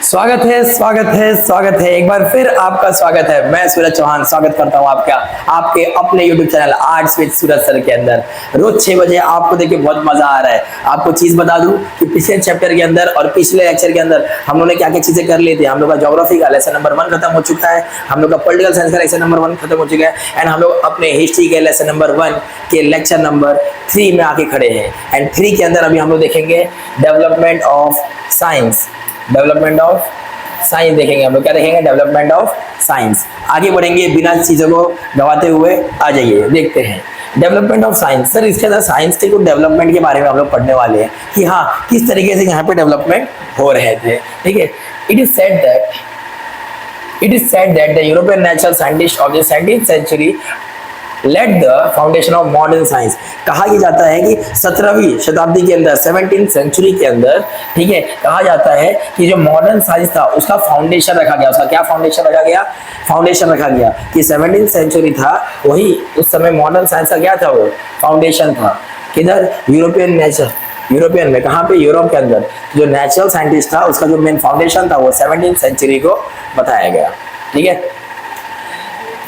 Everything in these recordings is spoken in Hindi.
स्वागत है एक बार फिर आपका स्वागत है। मैं सूरज चौहान स्वागत करता हूं आपका आपके अपने YouTube channel arts with Suraj sir के अंदर। रोज 6 बजे आपको देखिए बहुत मजा आ रहा है। आपको चीज बता दूं कि पिछले चैप्टर के अंदर और पिछले लेक्चर के अंदर हम लोगों ने क्या क्या चीजें कर ली थी। हम लोग का ज्योग्राफी का लेसन नंबर 1 खत्म हो चुका है, हम लोग का पॉलिटिकल साइंस का लेसन नंबर 1 खत्म हो चुका है एंड हम लोग अपने हिस्ट्री के लेसन नंबर 1 के लेक्चर नंबर 3 में आके खड़े हैं। एंड 3 के अंदर अभी हम लोग देखेंगे development of science. Development of science देखेंगे हम लोग। क्या देखेंगे? Development of science. आगे बढ़ेंगे बिना चीजों को गवाते हुए, आ जाइए देखते हैं डेवलपमेंट ऑफ साइंस। सर इसके अंदर साइंस के कुछ डेवलपमेंट के बारे में हम लोग पढ़ने वाले हैं कि हाँ किस तरीके से यहाँ पे डेवलपमेंट हो रहे थे। ठीक है, it is said that the European natural scientist of the 17th century laid the foundation of modern science. कहा यह जाता है कि 17वीं शताब्दी के अंदर 17th सेंचुरी के अंदर, ठीक है, कहा जाता है कि जो मॉडर्न साइंस था उसका फाउंडेशन रखा गया। उसका क्या फाउंडेशन रखा गया? फाउंडेशन रखा गया कि 17th सेंचुरी था, वही उस समय मॉडर्न साइंस का क्या था? वो फाउंडेशन था। किधर? यूरोपियन में। कहाँ पे? यूरोप के अंदर। जो नेचुरल साइंटिस्ट था उसका जो मेन फाउंडेशन था वो 17th सेंचुरी को बताया गया। ठीक है,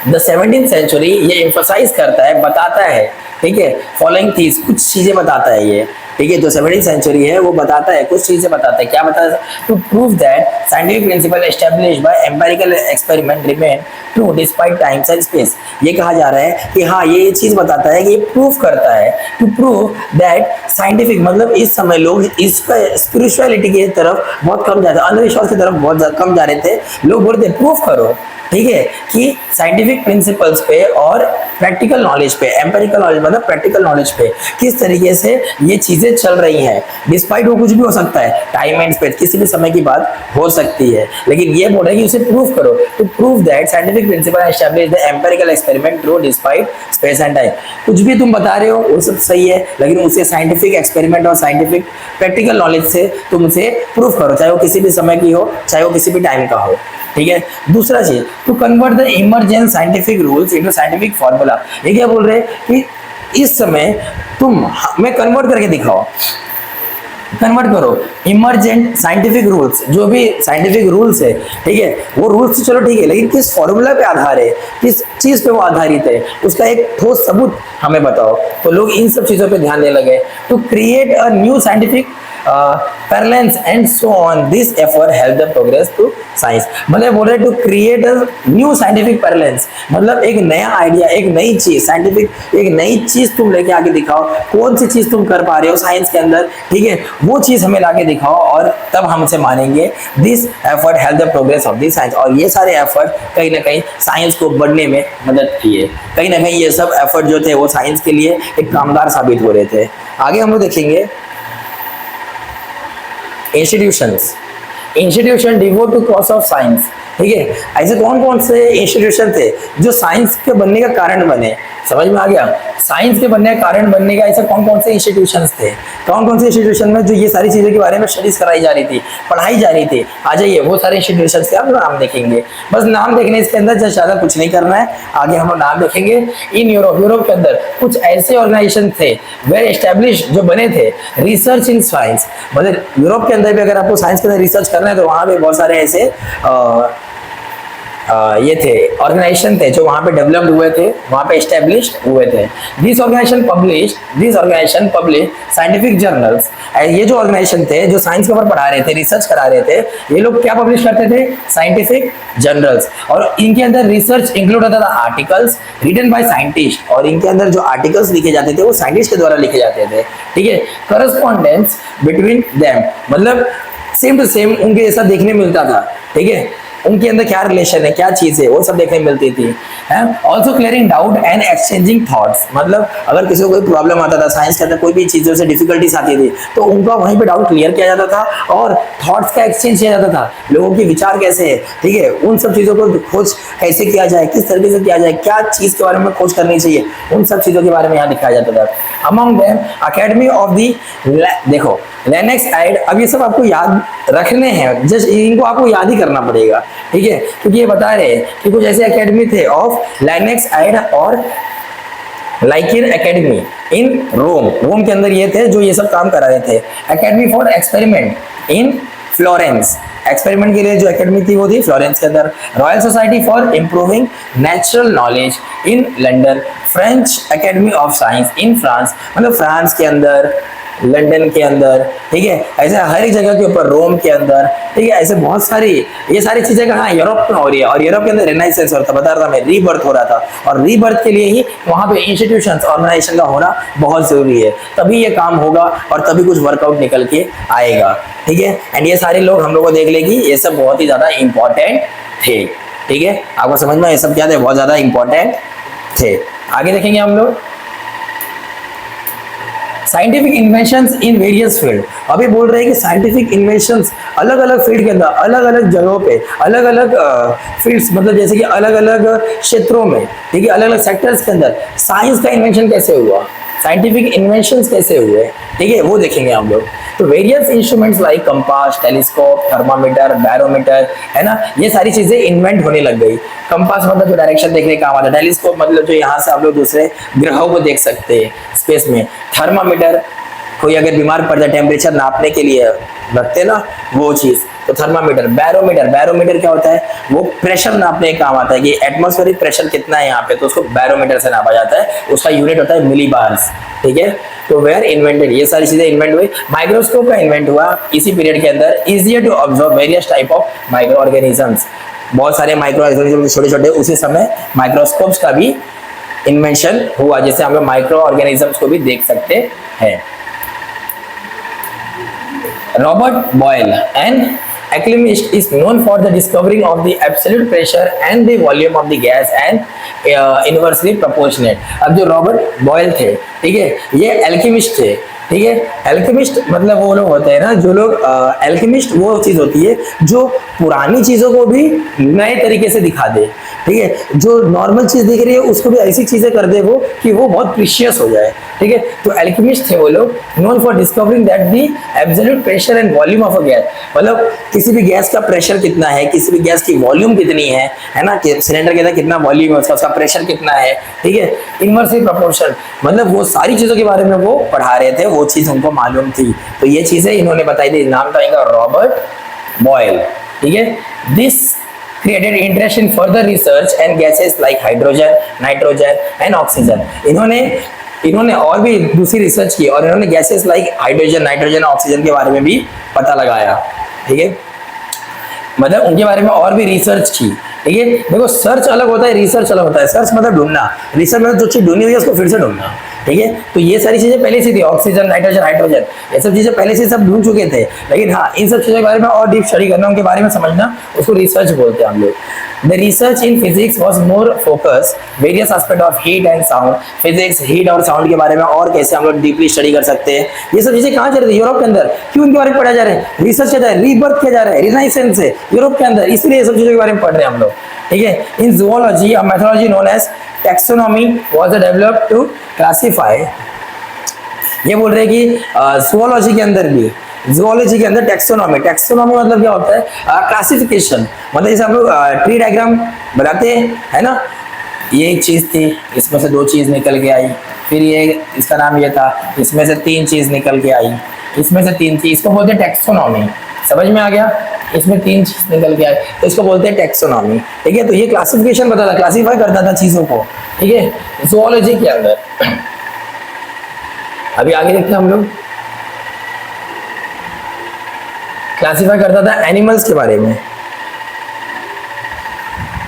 द 17th सेंचुरी ये एम्फसाइज करता है, बताता है, ठीक है, फॉलोइंग थीस, कुछ चीजें बताता है ये। ठीक है, जो 17th सेंचुरी है वो बताता है, कुछ चीजें बताता है। क्या बताता है? To prove that scientific principle established by empirical experiment remain true despite times and space. ये कहा जा रहा है कि हाँ ये चीज बताता है कि ये प्रूफ करता है, टू प्रूव दैट साइंटिफिक, मतलब इस समय लोग इस स्पिरिचुअलिटी की तरफ बहुत कम जा रहे थे, अंधविश्वास की तरफ बहुत कम जा रहे थे। लोग बोलते प्रूफ करो, ठीक है, कि साइंटिफिक प्रिंसिपल्स पे और प्रैक्टिकल नॉलेज पे, एम्पिरिकल नॉलेज मतलब प्रैक्टिकल नॉलेज पे किस तरीके से ये चीजें चल रही हैं। डिस्पाइट वो कुछ भी हो सकता है, टाइम एंड स्पेस, किसी भी समय की बात हो सकती है, लेकिन ये बोल रहे हैं कि उसे प्रूव करो, to prove that scientific principle establish the empirical experiment true despite space and time. कुछ भी तुम बता रहे हो वो सब सही है, लेकिन उसे साइंटिफिक एक्सपेरिमेंट और साइंटिफिक प्रैक्टिकल नॉलेज से तुम उसे प्रूव करो, चाहे वो किसी भी समय की हो, चाहे वो किसी भी टाइम का हो। ठीक है, दूसरा चीज, to convert the emergent scientific rules into scientific formula. ये क्या बोल रहे हैं कि इस समय तुम हमें कन्वर्ट करके दिखाओ, कन्वर्ट करो इमर्जेंट साइंटिफिक रूल्स, जो भी साइंटिफिक रूल्स है, ठीक है, वो रूल्स चलो ठीक है, लेकिन किस फॉर्मूला पे आधार है, किस चीज पे वो आधारित है, उसका एक ठोस सबूत हमें बताओ। तो लोग इन सब चीजों पे ध्यान देने लगे। To create a new scientific parlance and so on, this effort help the progress to science। मतलब बोल रहे to create a new scientific parlance, मतलब एक नया आइडिया, एक नई चीज, साइंटिफिक एक नई चीज तुम लेके आके दिखाओ। कौन सी चीज तुम कर पा रहे हो साइंस के अंदर, ठीक है, वो चीज हमें लाके दिखाओ और तब हमसे मानेंगे। This effort help the progress of the science. और ये सारे एफर्ट कहीं ना कहीं साइंस को बढ़ने में मदद किए। कहीं ना कहीं ये सब एफर्ट जो थे वो साइंस के लिए एक कामगार साबित हो रहे थे। आगे हम लोग देखेंगे institution devote to cause of science. ठीक है, ऐसे कौन कौन से इंस्टीट्यूशन थे जो साइंस के बनने का कारण बने? समझ में आ गया? साइंस के बनने का कारण बनने का ऐसे कौन कौन से इंस्टीट्यूशंस थे, कौन कौन से इंस्टीट्यूशन में जो ये सारी चीजों के बारे में स्टडीज कराई जा रही थी, पढ़ाई जा रही थी। आ जाइए, वो सारे इंस्टीट्यूशन से आप नाम देखेंगे। बस नाम देखने इसके अंदर ज्यादा कुछ नहीं करना है। आगे हम लोग नाम देखेंगे। इन यूरोप के अंदर कुछ ऐसे ऑर्गेनाइजेशन थे वेल एस्टैब्लिश, जो बने थे रिसर्च इन साइंस। मतलब यूरोप के अंदर भी अगर आपको साइंस के अंदर रिसर्च करना है तो वहां पे बहुत सारे ऐसे ये थे ऑर्गेनाइजेशन थे जो वहां पे डेवलप्ड हुए थे, वहां पे एस्टैब्लिश्ड हुए थे। This organisation publish scientific journals. ये जो ऑर्गेनाइजेशन थे जो साइंस के ऊपर पढ़ा रहे थे, रिसर्च करा रहे थे, ये लोग क्या पब्लिश करते थे? Scientific journals. और इनके अंदर रिसर्च इंक्लूड होता था आर्टिकल्स रिटन बाय साइंटिस्ट, और इनके अंदर जो आर्टिकल्स लिखे जाते थे वो साइंटिस्ट के द्वारा लिखे जाते थे। ठीक है, करस्पॉन्डेंस बिटवीन देम, मतलब सेम टू सेम उनके जैसा देखने मिलता था। ठीक है, उनके अंदर क्या रिलेशन है, क्या चीज है, वो सब देखने मिलती थी। Also clearing doubt and exchanging thoughts, मतलब अगर किसी को कोई प्रॉब्लम आता था साइंस के अंदर, कोई भी चीजों से डिफिकल्टीज आती थी तो उनका वहीं पे डाउट क्लियर किया जाता था और थॉट्स का एक्सचेंज किया जाता था। लोगों के विचार कैसे है, ठीक है, उन सब चीजों को खोज कैसे किया जाए, किस तरीके से किया जाए, क्या चीज के बारे में खोज करनी चाहिए, उन सब चीजों के बारे में यहाँ दिखाया जाता था। Among them academy of the, देखो लेनेक्स आइड। अब ये सब आपको याद रखने हैं, जस्ट इनको आपको याद ही करना पड़ेगा। ठीक है, क्योंकि ये बता रहे हैं कि कुछ ऐसे एकेडमी थे ऑफ लाइनेक्स आइड और लाइकिन एकेडमी इन रोम के अंदर ये थे जो ये सब काम करा रहे थे। Academy for experiment in Florence, experiment के लिए जो एकेडमी थी वो थी फ्लोरेंस के अंदर। Royal society for improving natural knowledge in London, French academy of science in France, मतलब फ्रांस के अंदर, लंदन के अंदर, ठीक है, ऐसे हर एक जगह के ऊपर, रोम के अंदर, ठीक है, ऐसे बहुत सारी, ये सारी चीजें कहाँ यूरोप में हो रही है, और यूरोप के अंदर रेनाइसेंस हो रहा था, बता रहा था मैं, रीबर्थ हो रहा था, और रीबर्थ के लिए ही वहां पे इंस्टीट्यूशंस, ऑर्गेनाइजेशन का होना बहुत जरूरी है, तभी ये काम होगा और तभी कुछ वर्कआउट निकल के आएगा, ठीक है। एंड ये सारे लोग हम लोग को देख लेगी, ये सब बहुत ही ज्यादा इंपॉर्टेंट थे, ठीक है, आपको समझ में ये सब क्या थे, बहुत ज्यादा इंपॉर्टेंट थे। आगे देखेंगे हम लोग scientific inventions in various field. अभी बोल रहे हैं कि साइंटिफिक इन्वेंशंस अलग अलग फील्ड के अंदर, अलग अलग जगहों पे, अलग अलग फील्ड्स, मतलब जैसे कि अलग अलग क्षेत्रों में, ठीक है, अलग अलग सेक्टर्स के अंदर साइंस का इन्वेंशन कैसे हुआ, साइंटिफिक इन्वेंशंस कैसे हुए, ठीक है, वो देखेंगे हम लोग। तो various instruments like compass, telescope, thermometer, barometer, है ना, ये सारी चीजें इन्वेंट होने लग गई। कंपास मतलब जो डायरेक्शन देखने का काम आता है, टेलीस्कोप मतलब जो यहाँ से आप लोग दूसरे ग्रहों को देख सकते हैं स्पेस में, थर्मामीटर कोई अगर बीमार पड़ जाए टेम्परेचर नापने के लिए रखते ना वो चीज, तो थर्मामीटर। बैरोमीटर, बैरोमीटर क्या होता है, वो प्रेशर नापने का काम आता है कि एटमॉस्फेरिक प्रेशर कितना है यहाँ पे, तो उसको बैरोमीटर से नापा जाता है, उसका यूनिट होता है मिलीबार्स, ठीक है। तो वेयर इन्वेंटेड, ये सारी चीजें इन्वेंट हुई। माइक्रोस्कोप का इन्वेंट हुआ इसी पीरियड के अंदर, easier to observe various type of micro organisms, बहुत सारे माइक्रो ऑर्गेनिज्म छोटे छोटे, उसी समय माइक्रोस्कोप्स का भी इन्वेंशन हुआ, जैसे हम लोग माइक्रो ऑर्गेनिजम्स को भी देख सकते हैं। Robert Boyle, an alchemist, is known for the discovering of the absolute pressure and the volume of the gas and inversely proportionate। अब जो रॉबर्ट बॉयल थे, ठीक है, ये एल्केमिस्ट थे, ठीक है। एल्केमिस्ट मतलब वो लोग होते हैं ना, जो लोग एल्केमिस्ट वो चीज होती है जो पुरानी चीजों को भी नए तरीके से दिखा दे, ठीक है, जो नॉर्मल चीज दिख रही है उसको भी ऐसी चीजें कर दे वो कि वो बहुत प्रीशियस हो जाए, ठीक है। तो एल्केमिस्ट थे वो लोग, known for discovering that the absolute pressure and volume of a gas, मतलब किसी भी गैस का प्रेशर कितना है, किसी भी गैस की वॉल्यूम कितनी है ना, कि सिलेंडर के अंदर कितना वॉल्यूम है उसका प्रेशर कितना है, ठीक है, इनवर्सली प्रोपोर्शन, मतलब वो सारी चीजों के बारे में वो पढ़ा रहे थे, वो चीज उनको मालूम थी, तो ये चीजें इन्होंने बताई थी। नाम था इनका रॉबर्ट बॉयल, ठीक है। This created interest in further research and gases like hydrogen, nitrogen and oxygen। इन्होंने और भी दूसरी रिसर्च की और इन्होंने gases like hydrogen, nitrogen, oxygen के बारे में भी पता लगाया, ठीक है, मतलब उनके बारे में और भी रिसर्च की, ठीक है। देखो सर्च अलग होता है, रिसर्च अलग होता है। सर्च मतलब ढूंढना, रिसर्च मतलब जो चीज ढूंढी हुई है उसको फिर से ढूंढना, ठीक है। तो ये सारी चीजें पहले से थी, ऑक्सीजन, नाइट्रोजन, हाइड्रोजन, ये सब चीजें पहले से सब ढूंढ चुके थे, लेकिन हाँ इन सब चीजों के बारे में और डीप स्टडी करना, उनके बारे में समझना, उसको रिसर्च बोलते हैं हम लोग। The research in physics was more focus various aspect of heat and sound, physics, heat और साउंड के बारे में और कैसे हम लोग डीपली स्टडी कर सकते हैं, ये सब चीजें कहाँ चल रही है, यूरोप के अंदर। क्यों इनके बारे में पढ़ा जा रहा है, रिसर्च किया जा रहा है, रीबर्थ किया जा रहा है, रिनाइसेंस है यूरोप के अंदर, इसलिए ये सब चीजों के बारे में पढ़ रहे हैं हम लोग, ठीक है। In zoology a methodology known as taxonomy was developed to classify, ये बोल रहे हैं कि जूलॉजी के अंदर भी, जूलॉजी के अंदर टैक्सोनॉमी, टैक्सोनॉमी मतलब क्या होता है, क्लासिफिकेशन, मतलब जैसे हम लोग ट्री डायग्राम बनाते हैं, है ना, ये एक चीज थी, इसमें से 2 चीज निकल के आई, फिर ये इसका नाम ये था, इसमें से 3 चीज निकल के आई, इसमें से 3 चीज, इसको बोलते हैं टैक्सोनॉमी, समझ में आ गया, इसमें 3 चीज निकल के आए तो इसको बोलते हैं टैक्सोनॉमी, ठीक है। तो ये क्लासिफिकेशन बताता, क्लासिफाई करता था चीजों को, ठीक है, जूलॉजी के अंदर। अभी आगे देखते हैं हम लोग, क्लासिफाई करता था एनिमल्स के बारे में।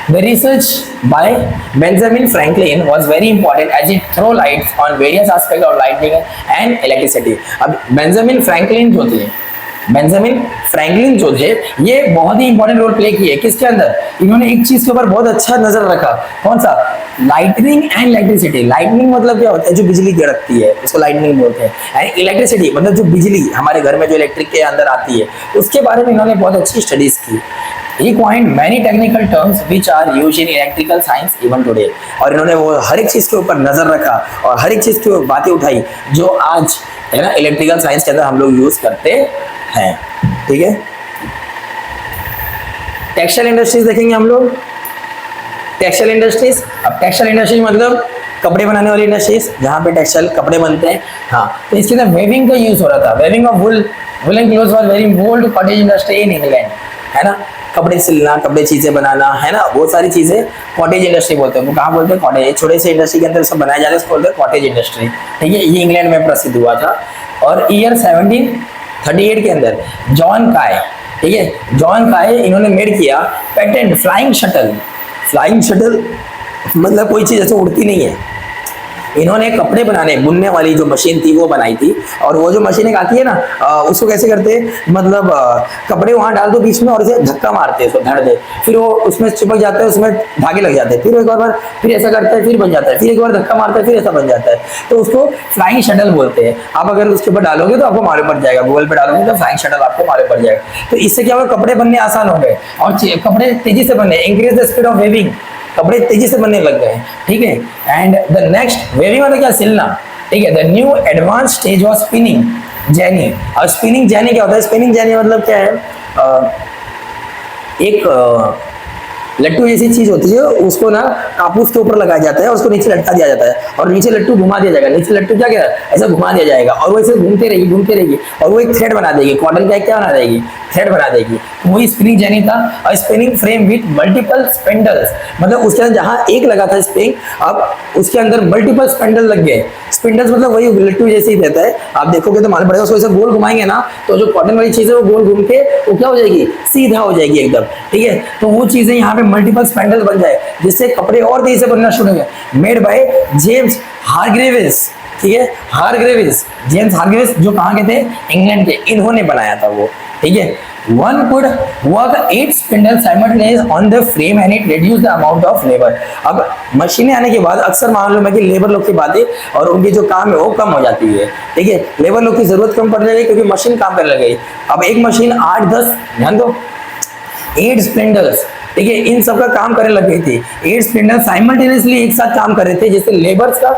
The research by Benjamin Franklin was very important as it throw lights on various aspects of lightning and electricity। अब बेंजामिन फ्रैंकलिन जो थे ये बहुत ही इंपॉर्टेंट रोल प्ले किए, किसके अंदर, इन्होंने एक चीज के ऊपर बहुत अच्छा नजर रखा, कौन सा, लाइटनिंग एंड इलेक्ट्रिसिटी। लाइटनिंग मतलब क्या होता है, जो बिजली गिरती है उसको लाइटनिंग बोलते हैं, एंड इलेक्ट्रिसिटी मतलब जो बिजली हमारे घर में जो इलेक्ट्रिक के अंदर आती है उसके बारे में इन्होंने बहुत अच्छी स्टडीज की। He coined many technical terms which are used in electrical science even today। और इन्होंने वो हर एक चीज के ऊपर नजर रखा और हर एक चीज की बातें उठाई जो आज है ना इलेक्ट्रिकल साइंस के अंदर हम लोग यूज करते हैं, ठीक है। टेक्सटाइल इंडस्ट्रीज देखेंगे हम लोग, टेक्सटाइल इंडस्ट्रीज। अब टेक्सटाइल इंडस्ट्री मतलब कपड़े बनाने वाली इंडस्ट्रीज जहाँ पे टेक्सटाइल कपड़े बनते हैं। हाँ, तो इसके अंदर वेविंग का यूज हो रहा था। Weaving of woollen clothes was very old cottage industry in England, है ना। कपड़े सिलना, कपड़े चीजें बनाना, है ना, वो सारी चीजें कॉटेज इंडस्ट्री बोलते हैं। वो कहाँ बोलते हैं? कॉटेज। छोटे से इंडस्ट्री के अंदर सब बनाए जा रहे हैं, उसको बोलते हैं कॉटेज इंडस्ट्री, ठीक है। ये इंग्लैंड में प्रसिद्ध हुआ था। और ईयर 1738 के अंदर जॉन काय, ठीक है, जॉन काय इन्होंने मेड किया patent flying shuttle. Flying shuttle मतलब कोई चीज ऐसे उड़ती नहीं है। इन्होंने कपड़े बनाने, बुनने वाली जो मशीन थी वो बनाई थी। और वो जो मशीन एक आती है ना, उसको कैसे करते हैं, मतलब कपड़े वहां डाल दो बीच में और इसे धक्का मारते हैं, उसको धड़ दे, फिर वो उसमें चिपक जाता है, उसमें धागे लग जाते हैं, फिर एक बार फिर ऐसा करता है, फिर बन जाता है, फिर एक बार धक्का मारता है, फिर ऐसा बन जाता है। तो उसको फ्लाइंग शटल बोलते हैं। आप अगर उसके ऊपर डालोगे तो आपको मालूम पड़ जाएगा, गूगल पे डालोगे तो फ्लाइंग शटल आपको मालूम पड़ जाएगा। तो इससे क्या होगा, कपड़े बनने आसान हो गए और कपड़े तेजी से बनने, increase the speed of weaving, कपड़े तेजी से बनने लग गए, ठीक है। एंड द नेक्स्ट, वेविंग मतलब क्या, सिलना, ठीक है। The new advance stage was spinning jenny. और स्पिनिंग जेनी क्या होता है? स्पिनिंग जेनी मतलब क्या है, एक लट्टू जैसी चीज होती है, उसको ना कापूस के ऊपर लगाया जाता है, उसको नीचे लटका दिया जाता है और नीचे लट्टू घुमा दिया जाएगा। नीचे लट्टू क्या ऐसा घुमा दिया जाएगा और वो ऐसे घूमते रहेगी और वो एक थ्रेड बना देगी। कॉटन का क्या बना देगी? थ्रेड बना देगी। वही स्पिनिंग जेनी था। और spinning frame with multiple spindles, मतलब उसके अंदर जहां एक लगा था स्प्रिंग, अब उसके अंदर मल्टीपल स्पिंडल लग गए। स्पिंडल्स मतलब वही लट्टू जैसे ही रहता है, आप देखोगे तो मालूम पड़ेगा। उसको ऐसे गोल घुमाएंगे ना तो जो कॉटन वाली चीज है वो गोल घूम के वो क्या हो जाएगी, सीधा हो जाएगी एकदम, ठीक है। तो वो चीजें यहाँ पे मल्टीपल स्पिंडल बन जाए जिससे कपड़े और तेजी से बनना शुरू हो गए। मेड बाय जेम्स हारग्रीव्स, ठीक है, हारग्रीव्स, जेम्स हारग्रीव्स जो कहाँ के थे? इंग्लैंड के। इन्होंने बनाया था वो, ठीक है। One could work 8 spindles simultaneously on the frame and it reduced the amount of labor। अब मशीनें आने के बाद अक्सर मालूम है कि लेबर लोग की बातें और उनकी जो काम है वो कम हो जाती है, ठीक है। लेबर लोग की जरूरत कम पड़ जाएगी क्योंकि मशीन काम करने लग गई। अब एक मशीन 8-10, ध्यान दो, 8 स्पिंडल्स, ठीक है, इन सब का काम करने लग गई थी। 8 स्पिंडल साइमल्टेनियसली एक साथ काम कर रहे थे, जिससे लेबर्स का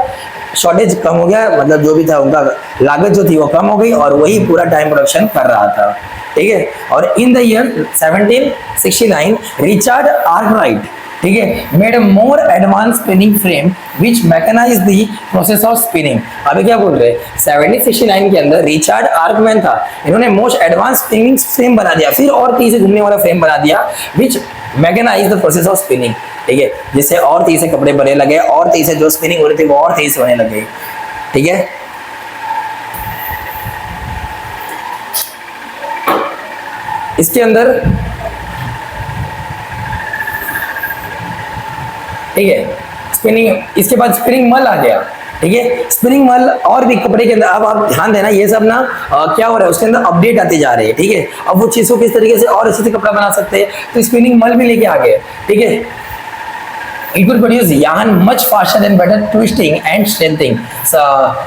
शॉर्टेज कम हो गया, मतलब जो भी था उनका लागत जो थी वो कम हो गई और वही पूरा टाइम प्रोडक्शन कर रहा था, ठीक है। और in the year 1769 Richard Arkwright, ठीक है, made a more advance spinning frame which mechanised the process of spinning. अभी क्या बोल रहे हैं, 1769 के अंदर रिचर्ड आर्कमैन था, इन्होंने मोस्ट एडवांस स्पिनिंग फ्रेम बना दिया, फिर और तेजी से घूमने वाला फ्रेम बना दिया which mechanised the process of spinning, ठीक है, जिससे और तेजी से कपड़े बनने लगे और तेजी से जो स्पिनिंग हो रही थी वो और तेजी से होने लग गई, ठीक है। इसके अंदर, ठीक है, स्पिनिंग, इसके बाद स्पिनिंग मल आ गया, ठीक है। स्पिनिंग मल और भी कपड़े के अंदर, अब आप ध्यान देना ये सब ना क्या हो रहा है, उसके अंदर अपडेट आते जा रहे हैं, ठीक है। अब वो चीजों किस तरीके से और अच्छे से कपड़ा बना सकते हैं, तो स्पिनिंग मल भी लेके आ गए, ठीक है। It could produce yarn much faster than better twisting and strengthening. So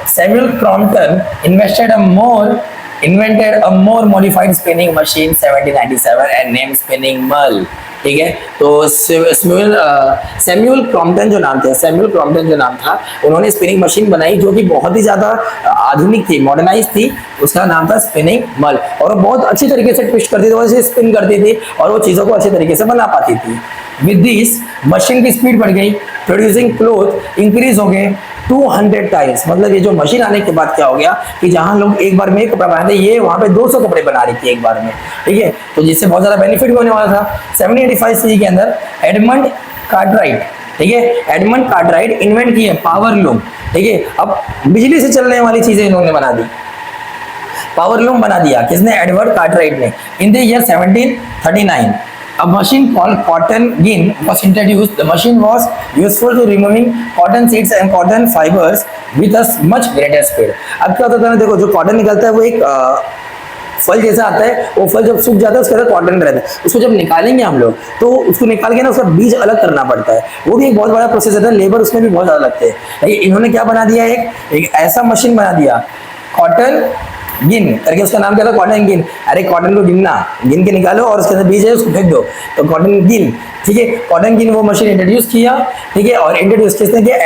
Samuel Crompton invented a more modified spinning machine 1797 and named spinning mill, ठीक है। तो सैमुअल क्रॉम्पटन जो नाम थे, सैमुअल क्रॉम्पटन जो नाम था, उन्होंने स्पिनिंग मशीन बनाई जो कि बहुत ही ज्यादा आधुनिक थी, मॉडर्नाइज थी। उसका नाम था स्पिनिंग मल और बहुत अच्छी तरीके से ट्विस्ट करती थी, वैसे स्पिन करती थी और वो चीजों को अच्छे तरीके से बना पाती थी। विद दिस मशीन की स्पीड बढ़ गई, प्रोड्यूसिंग क्लोथ इंक्रीज हो गए 200 टाइम्स। मतलब ये जो मशीन आने के बाद क्या हो गया कि जहां लोग एक बार में कपड़ा बनाते, ये वहां पे 200 कपड़े बना रही थी एक बार में, ठीक है। तो जिससे बहुत ज्यादा बेनिफिट भी होने वाला था। 1785 सी के अंदर एडमंड कार्टराइट, ठीक है, एडमंड कार्टराइट इन्वेंट किए पावर लूम, ठीक है। अब बिजली से चलने वाली चीजें इन्होंने बना दी, पावर लूम बना दिया, किसने? एडवर्ड कार्टराइट ने। इन the year 1739 a machine called cotton gin was introduced. The machine was useful to removing cotton seeds and cotton fibers with a much greater speed। अब क्या होता है ना, देखो जो कॉटन निकलता है वो एक फल जैसा आता है, वो फल जब सूख जाता है उसके अंदर कॉटन रहता है, उसको जब निकालेंगे हम लोग तो उसको निकाल के ना उसका बीज अलग करना पड़ता है, वो भी एक बहुत बड़ा प्रोसेस होता है, लेबर उसमें भी बहुत ज्यादा लगते हैं। लेकिन इन्होंने क्या बना दिया, एक ऐसा मशीन बना दिया, कॉटन गिन करके, उसका नाम क्या था? Cotton gin. अरे कॉटन को गिनना, गिन के निकालो और उसके अंदर बीज है उसको फेंक दो, तो कॉटन गिन, ठीक है। कॉटन गिन वो मशीन इंट्रोड्यूस किया, ठीक है, और इंट्रोड्यूस किसने किया?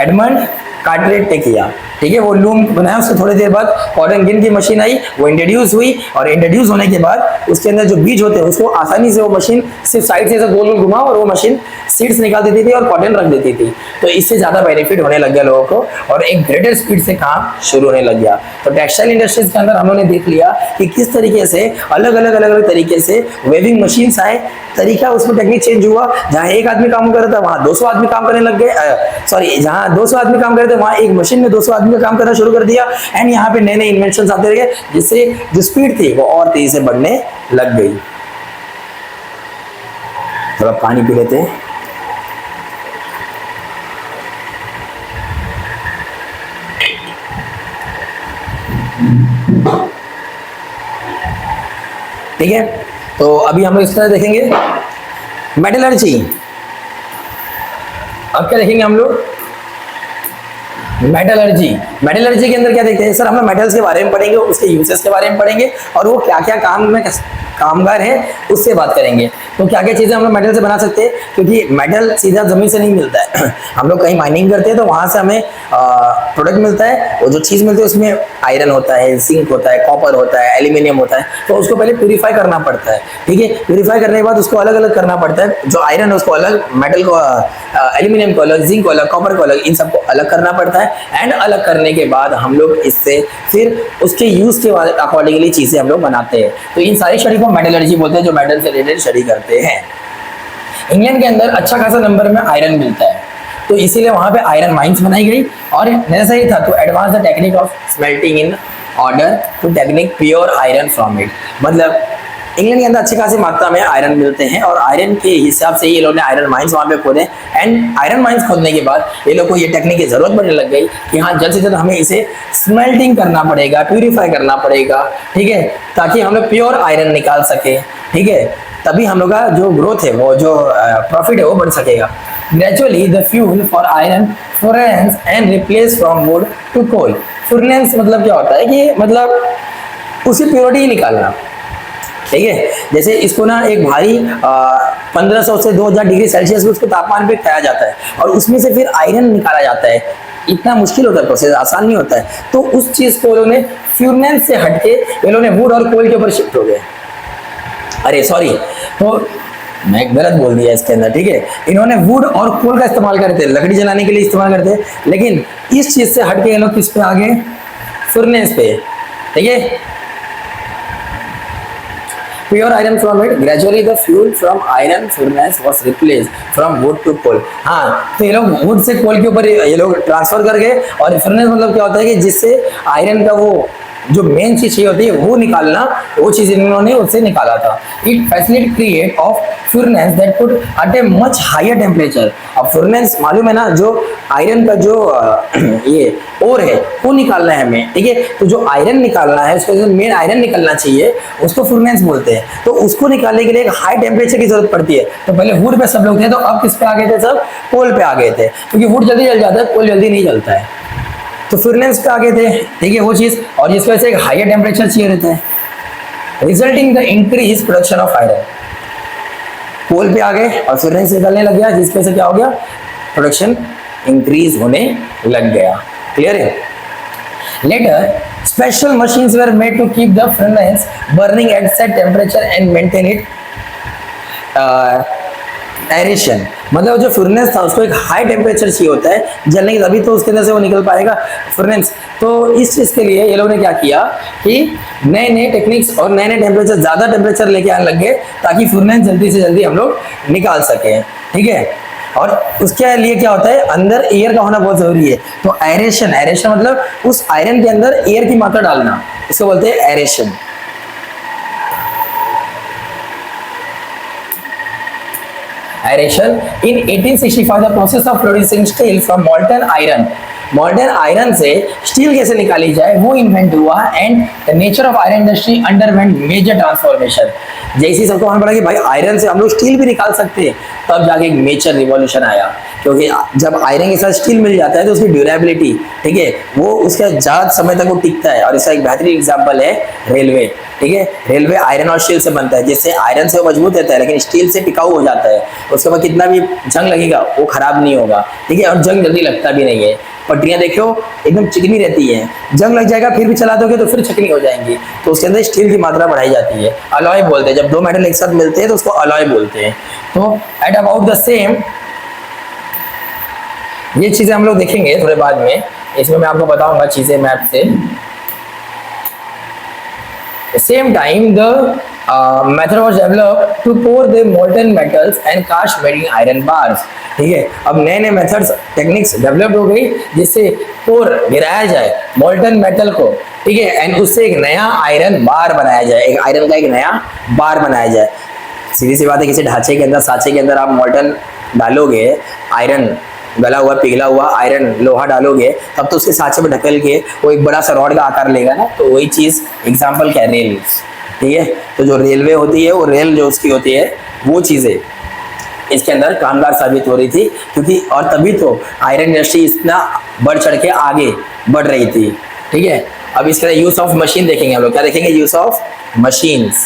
एडमंड कार्टराइट ने किया, ठीक है, वो लूम बनाया, उसके थोड़ी देर बाद कॉटन गिन की मशीन आई, वो इंट्रोड्यूस हुई, और इंट्रोड्यूस होने के बाद उसके अंदर जो बीज होते हैं उसको आसानी से वो मशीन सिर्फ साइड से ऐसा गोल गोल घुमा और वो मशीन सीड्स निकाल देती थी और कॉटन रख देती थी। तो इससे ज्यादा बेनिफिट होने लग गया लोगों को और एक ग्रेटर स्पीड से काम शुरू होने लग गया। तो टेक्सटाइल इंडस्ट्रीज के अंदर हम लोगों ने देख लिया कि किस तरीके से अलग अलग तरीके से वेविंग मशीन्स आए, तरीका उसमें टेक्निक चेंज हुआ। जहां एक आदमी काम कर रहा था वहां 200 आदमी काम करने लग गए, सॉरी जहां 200 आदमी काम कर रहे थे वहां एक मशीन में 200 आदमी का काम करना शुरू कर दिया। एंड यहाँ पे नए नए इन्वेंशंस आते रहे जिससे जो स्पीड थी वो और तेजी से बढ़ने लग गई। थोड़ा पानी पी लेते हैं। ठीक है, तो अभी हम लोग इस तरह देखेंगे मेटलर्जी। अब क्या देखेंगे हम लोग? मेटलर्जी। मेटलर्जी के अंदर क्या देखते हैं सर? हम लोग मेटल्स के बारे में पढ़ेंगे, उसके यूसेस के बारे में पढ़ेंगे और वो क्या क्या काम में कामगार है उससे बात करेंगे। तो क्या क्या चीजें हम लोग मेटल से बना सकते हैं, क्योंकि मेटल सीधा जमीन से नहीं मिलता है। हम लोग कहीं माइनिंग करते हैं तो वहां से हमें प्रोडक्ट मिलता है, वो जो चीज मिलती है उसमें आयरन होता है, जिंक होता है, कॉपर होता है, एल्यूमिनियम होता है। तो उसको पहले प्यूरिफाई करना पड़ता है। ठीक है, प्यूरिफाई करने के बाद उसको अलग अलग करना पड़ता है। जो आयरन है उसको अलग, मेटल को एल्यूमिनियम को अलग, जिंक को अलग, कॉपर को अलग, इन सबको अलग करना पड़ता है। एंड अलग करने के बाद हम लोग इससे फिर उसके यूज के अकॉर्डिंगली चीजें हम लोग बनाते हैं। तो इन सारी स्टडी को मेटलर्जी बोलते हैं, जो मेटल से रिलेटेड स्टडी करते हैं। इंग्लैंड के अंदर अच्छा खासा नंबर में आयरन मिलता है, तो इसीलिए वहां पे आयरन माइंस बनाई गई। और नेसेसरी था to advance the technique of smelting in order to technique pure iron from it. मतलब इंग्लैंड के अंदर अच्छी खासी मात्रा में आयरन मिलते हैं और आयरन के हिसाब से ये लोग ने आयरन माइंस वहां पे खोदे। एंड आयरन माइंस खोदने के बाद ये लोग को ये टेक्निक की जरूरत पड़ने लग गई कि हाँ जल्द से जल्द हमें इसे स्मेल्टिंग करना पड़ेगा, प्यूरिफाई करना पड़ेगा। ठीक है, ताकि हम लोग प्योर आयरन निकाल सके। ठीक है, तभी हम लोग का जो ग्रोथ है, वो जो प्रॉफिट है वो बढ़ सकेगा। Gradually the fuel for iron furnace and replace from wood to coal. Furnace मतलब क्या होता है कि मतलब उसी प्योरिटी ही निकालना। ठीक है, जैसे इसको ना एक भारी 1500 से 2000 डिग्री सेल्सियस में उसको तापमान पे खाया जाता है और उसमें से फिर आयरन निकाला जाता है। इतना मुश्किल होता है प्रोसेस, आसान नहीं होता है। तो उस चीज को उन्होंने फ्यूनेंस से हटके इन्होंने वुड और कोल के ऊपर शिफ्ट हो गए। अरे सॉरी, तो मैं गलत बोल दिया इसके अंदर। ठीक है, इन्होंने वुड और कोल का इस्तेमाल करते हैं, लकड़ी जलाने के लिए इस्तेमाल करते हैं, लेकिन इस चीज से हटके ये लोग किस पे आ गए? फर्नेस पे। ठीक है, pure iron from it, gradually the fuel from iron furnace was replaced from wood to coal। हाँ, तो ये लोग wood से coal के ऊपर ये लोग ट्रांसफर कर गए। और furnace मतलब क्या होता है कि जिससे आयरन का वो जो मेन चीज चाहिए होती है वो निकालना, वो चीज इन्होंने उससे निकाला था। It facility create of furnace that could at a much higher temperature. अब फर्नेस मालूम है ना, जो आयरन का जो ये ओर है वो निकालना है हमें। ठीक है, तो जो आयरन निकालना है, उसको मेन आयरन निकलना चाहिए, उसको फर्नेस बोलते हैं। तो उसको निकालने के लिए एक हाई टेम्परेचर की जरूरत पड़ती है। तो पहले वुड पे सब लोग थे, तो अब किस पे आ गए थे? सब कोल पे आ गए थे, क्योंकि वुड जल्दी जल जाता है, कोल जल्दी नहीं जलता है। तो फर्नेस पे आ गए थे। ठीक है, वो चीज, और जिसकी वजह से एक हायर टेम्परेचर चाहिए रहता है, resulting the increase production of iron. Coal पे आ गए और फर्नेस निकलने लग गया, जिसकी वजह से क्या हो गया? प्रोडक्शन इंक्रीज होने लग गया। क्लियर है? Later special machines were made to keep the furnace burning at set temperature and maintain it aeration. मतलब जो फर्नेस था उसको एक हाई टेम्परेचर चाहिए होता है जलने की, तभी तो उसके अंदर से वो निकल पाएगा फर्नेस। तो इस चीज के लिए ये लोगों ने क्या किया कि नए नए टेक्निक्स और नए नए टेम्परेचर, ज्यादा टेम्परेचर लेके आने लग गए ताकि फर्नेस जल्दी से जल्दी हम लोग निकाल सके। ठीक है, और उसके लिए क्या होता है? अंदर एयर का होना बहुत जरूरी है। तो एरेशन, एरेशन मतलब उस आयरन के अंदर एयर की मात्रा डालना, इसको बोलते हैं aeration. Aeration in 1865 the process of producing steel from molten iron, molten iron से स्टील कैसे निकाली जाए वो इन्वेंट हुआ। And the nature of iron industry underwent major transformation. जैसे सबको मालूम पड़ा कि भाई आयरन से हम लोग स्टील भी निकाल सकते हैं, तब जाके एक मेजर रिवॉल्यूशन आया। क्योंकि जब आयरन के साथ स्टील मिल जाता है तो उसकी ड्यूरेबिलिटी, ठीक है, वो उसका ज्यादा समय तक वो टिकता है। और इसका एक बेहतरीन एग्जांपल है रेलवे। ठीक है, रेलवे आयरन और स्टील से बनता है, जिससे आयरन से वो मजबूत रहता है लेकिन स्टील से टिकाऊ हो जाता है। उसके बाद कितना भी जंग लगेगा वो खराब नहीं होगा। ठीक है, और जंग जल्दी लगता भी नहीं है। पटरियां देखो एकदम चिकनी रहती है, जंग लग जाएगा फिर भी चला दोगे तो फिर चिकनी हो जाएंगी, तो उसके अंदर स्टील की मात्रा बढ़ाई जाती है, अलॉय बोलते हैं। जब दो मेटल एक साथ मिलते हैं तो उसको अलॉय बोलते हैं। तो एट अबाउट द सेम, ये चीजें हम लोग देखेंगे थोड़े बाद में, इसमें मैं आपको बताऊंगा चीजें मैप से। Same time, the method was developed to pour the molten metals and cast making iron bars. ठीक है, अब नए नए मेथड्स टेक्निक्स डेवलप हो गई जिससे पोर गिराया जाए मोल्टन मेटल को, ठीक है, एंड उससे एक नया आयरन बार बनाया जाए, एक आयरन का एक नया बार बनाया जाए। सीधी सी बात है, किसी ढांचे के अंदर साँचे के अंदर आप मोल्टन डालोगे, आयरन गला हुआ पिघला हुआ आयरन लोहा डालोगे, तब तो उसके साँचे में ढकल के वो एक बड़ा सा रॉड का आकार लेगा ना। तो वही चीज एग्जांपल क्या है, रेल, ठीक है। तो जो रेलवे होती है, वो रेल जो उसकी होती है, वो चीजें इसके अंदर कामगार साबित हो रही थी, क्योंकि और तभी तो आयरन इंडस्ट्री इतना बढ़ चढ़ के आगे बढ़ रही थी, ठीक है। अब इसके अंदर यूज ऑफ मशीन देखेंगे हम लोग, क्या देखेंगे, यूज ऑफ मशीन्स।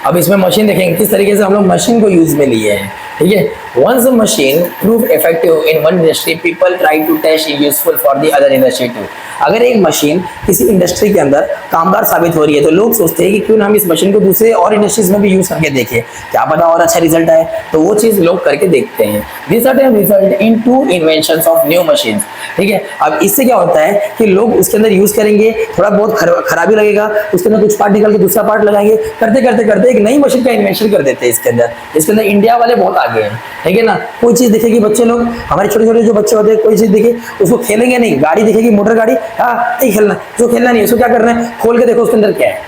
अब इसमें मशीन देखेंगे किस तरीके से हम लोग मशीन को यूज में लिए हैं, ठीक है। Once the machine prove effective in one industry, people try to test it useful for the other industry too. अगर एक मशीन किसी इंडस्ट्री के अंदर कामगार साबित हो रही है तो लोग सोचते हैं कि क्यों ना हम इस मशीन को दूसरे और इंडस्ट्रीज में भी यूज करके देखें, क्या पता और अच्छा रिजल्ट आए, तो वो चीज लोग करके देखते हैं। This result into inventions of new machines, ठीक है। अब इससे क्या होता है कि लोग उसके अंदर यूज करेंगे, थोड़ा बहुत खराबी लगेगा, उसके अंदर कुछ पार्ट निकाल के दूसरा पार्ट लगाएंगे, करते करते करते एक नई मशीन का इन्वेंशन कर देते हैं इसके अंदर। इसके अंदर इंडिया वाले बहुत आगे हैं, ठीक है ना। कोई चीज दिखेगी, बच्चे लोग, हमारे छोटे छोटे जो बच्चे होते हैं, कोई चीज दिखे उसको खेलेंगे नहीं, गाड़ी दिखेगी, मोटर गाड़ी, हाँ नहीं खेलना, जो खेलना नहीं उसको क्या करना है, खोल के देखो उसके अंदर क्या है,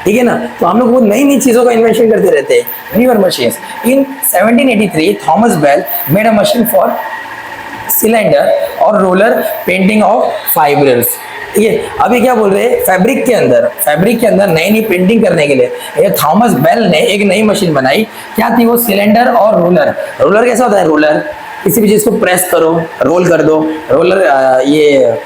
ठीक है ना। तो हम लोग वो नई नई चीजों का इन्वेंशन करते रहते हैं, newer machines. In 1783 Thomas Bell made a machine for cylinder और रोलर पेंटिंग ऑफ फाइबर्स, ठीक है। अभी क्या बोल रहे हैं, फैब्रिक के अंदर नई नई प्रिंटिंग करने के लिए ये थॉमस बेल ने एक नई मशीन बनाई। क्या थी वो, सिलेंडर और रोलर। रोलर कैसा होता है, रोलर किसी भी चीज को प्रेस करो, रोल कर दो, रोलर ये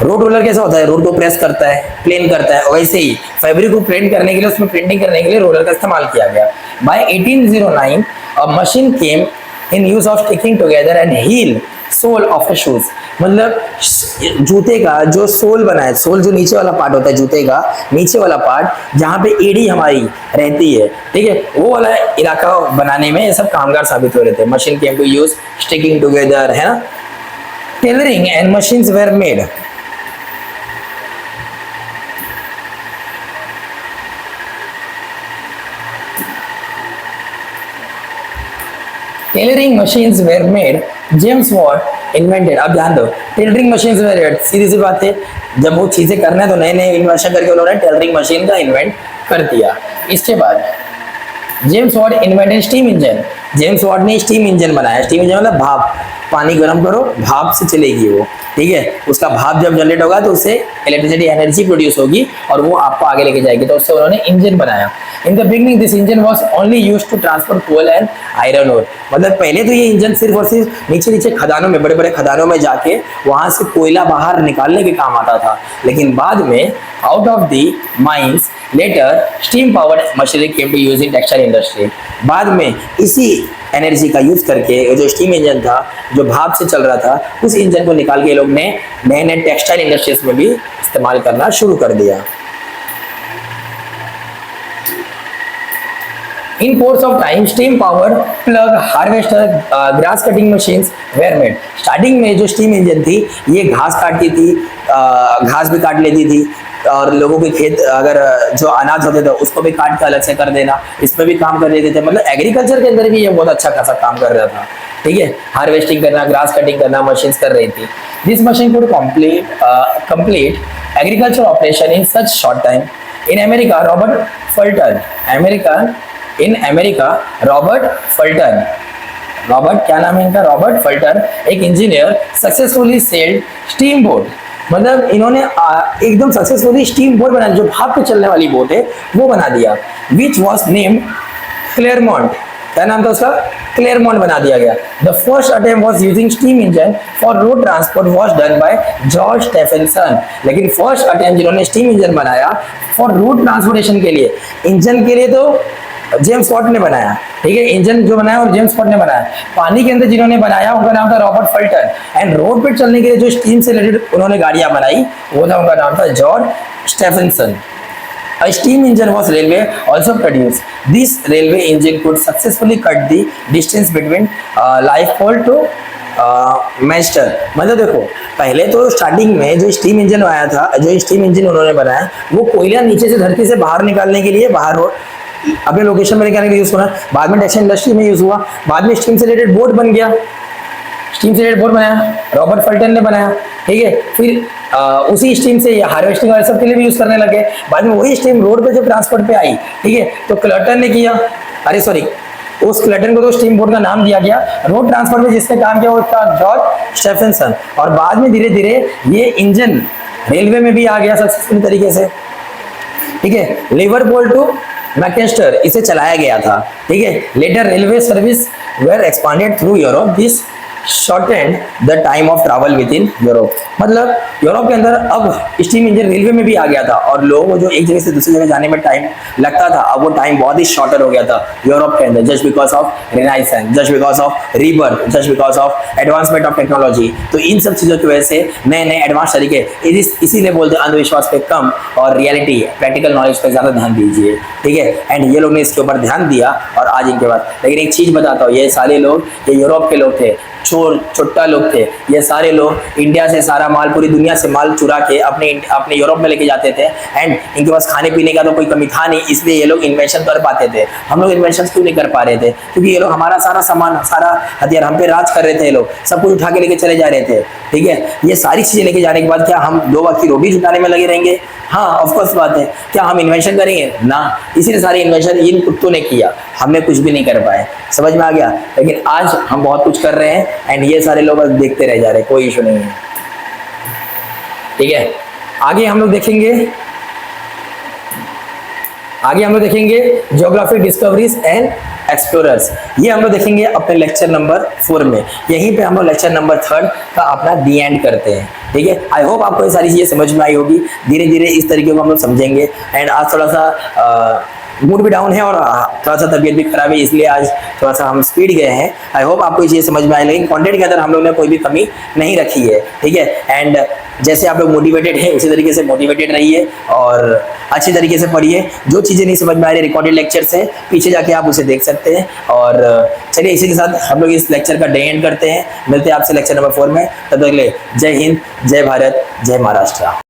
रोड रोलर कैसा होता है, रोड को प्रेस करता है, प्लेन करता है, वैसे ही फैब्रिक को प्रिंट करने के लिए, उसमें प्रिंटिंग करने के लिए रोलर का इस्तेमाल किया गया। By 1809 a machine came in use of sticking together and heel sole of the shoes. मतलब जूते का जो सोल बना है, सोल जो नीचे वाला पार्ट होता है जूते का, नीचे वाला पार्ट जहाँ पे एड़ी हमारी रहती है, ठीक है, वो वाला इलाका बनाने में ये सब कामगार साबित हो रहे थे। Machine came to use sticking together, है ना। Tailoring and machines were made. Tailoring machines were made, James Watt invented. अब ध्यान दो, टेलरिंग मशीन्स वेर मेड, सीधी सी बात है, जब वो चीजें करना है तो नए नए इन्वेंशन करके उन्होंने टेलरिंग मशीन का इन्वेंट कर दिया। इसके बाद James Watt invented steam engine. James Watt ने स्टीम इंजन बनाया। स्टीम इंजन मतलब भाप, पानी गर्म करो, भाप से चलेगी वो, ठीक है। उसका भाप जब जनरेट होगा तो उससे इलेक्ट्रिसिटी एनर्जी प्रोड्यूस होगी और वो आपको आगे लेके जाएगी, तो उससे उन्होंने इंजन बनाया। In the beginning this engine was only used to transfer coal and iron ore. मतलब पहले तो ये इंजन सिर्फ और सिर्फ नीचे नीचे खदानों में, बड़े बड़े खदानों में जाके वहां से कोयला बाहर निकालने के काम आता था, लेकिन बाद में out of the mines later steam powered machinery came to use in textile industry. बाद में इसी एनर्जी का यूज करके जो स्टीम इंजन था, जो भाप से चल रहा था, उस इंजन को निकाल के लोग ने नए नए टेक्सटाइल इंडस्ट्रीज में भी इस्तेमाल करना शुरू कर दिया। In course of time, steam powered plug harvester, grass cutting machines were made. Starting में जो स्टीम इंजन थी ये घास काटती थी, घास भी काट लेती थी, और लोगों के खेत अगर जो अनाज होते थे उसको भी काट के अलग से कर देना, इसमें भी काम कर लेते थे। मतलब एग्रीकल्चर के अंदर भी ये बहुत अच्छा खासा काम कर रहा था, ठीक है। हार्वेस्टिंग करना, ग्रास कटिंग करना मशीन्स कर रही थी। This machine could complete agriculture operation in such short time. In America Robert Phaltan, Robert Phaltan, Robert क्या नाम है इनका, रॉबर्ट फल्टन, एक engineer successfully sailed steam boat. मतलब इन्होंने एकदम सक्सेसफुली स्टीम बोट बना, जो भाप पे चलने वाली बोट है वो बना दिया। Which was named Clermont. क्या नाम था उसका, क्लेरमोंट बना दिया गया। The first attempt was using steam engine for road transport was done by George Stephenson. लेकिन फर्स्ट अटेम्प्ट जिन्होंने स्टीम इंजन बनाया फॉर रोड ट्रांसपोर्टेशन के लिए, इंजन के लिए तो जेम्स वॉट ने बनाया, ठीक है, इंजन जो बनाया और जेम्स वॉट ने बनाया। पानी के अंदर जिन्होंने बनाया उनका नाम था रॉबर्ट फल्टन। एंड रोड पे चलने के लिए जो स्टीम से रिलेटेड उन्होंने गाड़ियां बनाई वो था, उनका नाम था George स्टेफनसन। A steam engine was railway also produced. This railway engine could successfully cut the distance between Liverpool to Manchester। मतलब देखो, पहले तो स्टार्टिंग में जो स्टीम इंजन आया था, जो स्टीम इंजन उन्होंने बनाया वो कोयला नीचे से धरती से बाहर निकालने के लिए, बाहर अपने लोकेशन में निकालने के लिए यूज हुआ। बाद में टेक्सटाइल इंडस्ट्री में यूज हुआ। बाद में स्टीम से रिलेटेड बोट बन गया, स्टीम से रिलेटेड बोट बनाया, रॉबर्ट फल्टन ने बनाया, ठीक है। फिर उसी स्टीम से हार्वेस्टिंग और सब के लिए भी यूज करने लगे। बाद में वही स्टीम रोड पे जब ट्रांसपोर्ट पे आई, ठीक है, तो क्लर्टन ने किया, अरे सॉरी, उस क्लर्टन को तो स्टीम बोट का नाम दिया गया। रोड ट्रांसपोर्ट में जिसने काम किया वो था जॉर्ज स्टेफनसन। और बाद में धीरे धीरे ये इंजन रेलवे में भी आ गया सक्सेसफुल तरीके से, ठीक है। लिवरपूल टू मैनचेस्टर इसे चलाया गया था, ठीक है। Later railway service were expanded through Europe, this shortened the time of travel within Europe. मतलब यूरोप के अंदर अब स्टीम इंजन रेलवे में भी आ गया था और लोगों को जो एक जगह से दूसरी जगह जाने में टाइम लगता था, अब वो टाइम बहुत ही शॉर्टर हो गया था यूरोप के अंदर, just because of renaissance, just because of rebirth, just because of advancement of technology. तो इन सब चीज़ों की वजह से नए नए एडवांस तरीके, इसीलिए बोलते हैं अंधविश्वास पे कम और रियलिटी प्रैक्टिकल नॉलेज पे ज़्यादा ध्यान दीजिए, ठीक है। एंड ये लोग ने इसके ऊपर ध्यान दिया और आज इनके बाद, लेकिन एक चीज़ बताता हूँ, ये सारे लोग, ये यूरोप के लोग थे, चोर चुट्टा लोग थे। ये सारे लोग इंडिया से सारा माल, पूरी दुनिया से माल चुरा के अपने यूरोप में लेके जाते थे। एंड इनके पास खाने पीने का तो कोई कमी था नहीं, इसलिए ये लोग इन्वेंशन कर पाते थे। हम लोग इन्वेंशन क्यों नहीं कर पा रहे थे? क्योंकि ये लोग हमारा सारा सामान, सारा हथियार हम पे राज कर रहे थे। ये लोग सब कुछ उठा के लेके चले जा रहे थे, ठीक है। ये सारी चीजें लेके जाने के बाद क्या हम 2 वक्त की रोटी जुटाने में लगे रहेंगे? हाँ, ऑफकोर्स बात है। क्या हम इन्वेंशन करेंगे? ना। इसीलिए सारे इन्वेंशन इन कुत्तों ने किया, हमने कुछ भी नहीं कर पाए। समझ में आ गया? लेकिन आज हम बहुत कुछ कर रहे हैं एंड ये सारे लोग बस देखते रह जा रहे हैं, कोई इशू नहीं है, ठीक है। आगे हम लोग देखेंगे ज्योग्राफी डिस्कवरीज एंड एक्सप्लोरर्स। ये हम लोग देखेंगे अपने लेक्चर नंबर 4 में। यहीं पे हम लोग लेक्चर नंबर 3 का अपना दी एंड करते हैं, ठीक है। आई होप आपको ये सारी चीजें समझ में आई होगी। धीरे धीरे इस तरीके को हम लोग समझेंगे। एंड आज थोड़ा सा मूड भी डाउन है और थोड़ा सा तबीयत भी खराब है, इसलिए आज थोड़ा सा हम स्पीड गए हैं। आई होप आपको ये चीज़ समझ में आए, लेकिन कंटेंट के अंदर हम लोग ने कोई भी कमी नहीं रखी है, ठीक है। एंड जैसे आप लोग मोटिवेटेड हैं उसी तरीके से मोटिवेटेड रहिए और अच्छी तरीके से पढ़िए। जो चीज़ें नहीं समझ में आ रही, रिकॉर्डेड लेक्चर्स हैं, पीछे जाके आप उसे देख सकते हैं। और चलिए इसी के साथ हम लोग इस लेक्चर का डे एंड करते हैं। मिलते हैं आपसे लेक्चर नंबर 4 में। तब तक के लिए जय हिंद, जय भारत, जय महाराष्ट्र।